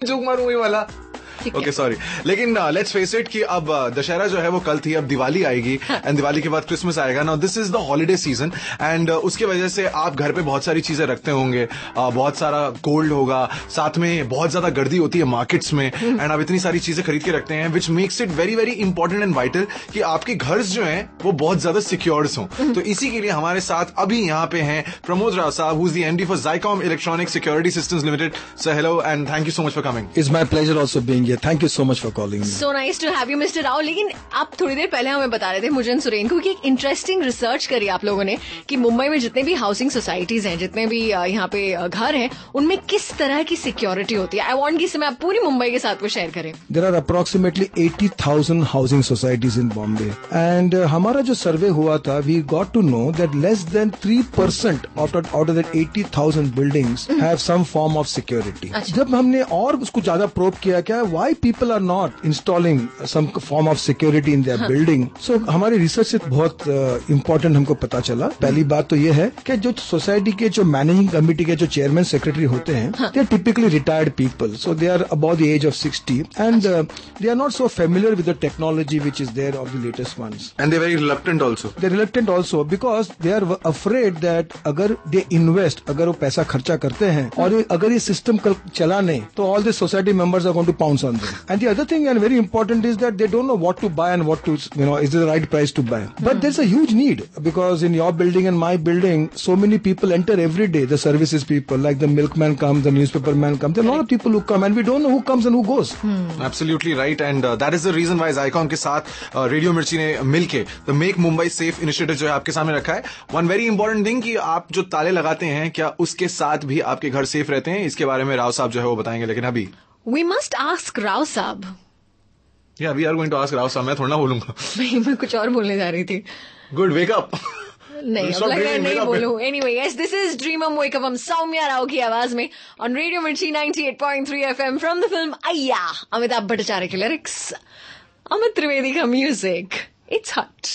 Joke मारूं ये वाला. Okay sorry. लेकिन लेट्स फेस इट कि अब दशहरा जो है वो कल थी, अब दिवाली आएगी एंड दिवाली के बाद क्रिसमस आएगा. Now this is the holiday season and उसकी वजह से आप घर पे बहुत सारी चीजें रखते होंगे, बहुत सारा गोल्ड होगा, साथ में बहुत ज्यादा गर्दी होती है मार्केट्स में एंड आप इतनी सारी चीजें खरीद के रखते हैं which makes it very very important and vital कि आपके घर जो हैं वो बहुत ज्यादा सिक्योर्ड हों. तो इसी के लिए हमारे साथ अभी यहाँ पे हैं प्रमोद राव साहब, who is the MD for Zycom Electronic Security Systems Limited. Sir hello and thank you so much for coming. It's my pleasure also being here. Thank you so much for calling me. So nice to have you, Mr. Rao. लेकिन आप थोड़ी देर पहले हमें बता रहे थे, मुझे सुरेन को, कि एक इंटरेस्टिंग रिसर्च करी आप लोगों ने कि मुंबई में जितने भी हाउसिंग सोसाइटीज हैं, जितने भी यहाँ पे घर हैं, उनमें किस तरह की सिक्योरिटी होती है. आई वांट कि इसमें आप पूरी मुंबई के साथ वो शेयर करें. There are approximately 80,000 housing societies in Bombay. And हमारा जो सर्वे हुआ था, we got to know that less than 3% out of that 80,000 buildings have some form of security. जब हमने और उसको ज्यादा प्रोब किया, क्या why people are not installing some form of security in their building. So हमारी रिसर्च से बहुत इम्पोर्टेंट हमको पता चला. पहली बात तो ये है कि जो सोसाइटी के जो मैनेजिंग कमेटी के जो चेयरमैन सेक्रेटरी होते हैं, they are typically retired people. So they are above the age of 60 and they are not so familiar with the technology which is there of the latest ones. And they're very reluctant also. They're reluctant also because they are afraid that अगर they invest, अगर वो पैसा खर्चा करते हैं और अगर ये सिस्टम चला नहीं तो all the society members are going to pounce on them. And the other thing and very important is that they don't know what to buy and what to, is the right price to buy. But there's a huge need because in your building and my building, so many people enter every day. The services people, like the milkman comes, the newspaper man comes. There are a lot of people who come and we don't know who comes and who goes. Absolutely right. And that is the reason why Zycom के साथ radio मिर्ची ने मिलके the Make Mumbai Safe Initiative जो है आपके सामने रखा है. One very important thing कि आप जो ताले लगाते हैं, क्या उसके साथ भी आपके घर सेफ रहते हैं? इसके बारे में राव साहब जो है वो बताएंगे. लेकिन अभी We must ask Rao साहब. Yeah, we are going to ask Rao साहब. मैं थोड़ा ना बोलूंगा. नहीं, मैं कुछ और बोलने जा रही थी. Good, wake up. नहीं, अब लग रहा है नहीं बोलूं. Anyway, yes, this is Dream on Wake Up. हम सौम्या राव की आवाज में on Radio Mirchi 98.3 FM from the film Ayya. Amitabh Bhattacharya के लिरिक्स, अमित त्रिवेदी का म्यूजिक. It's hot.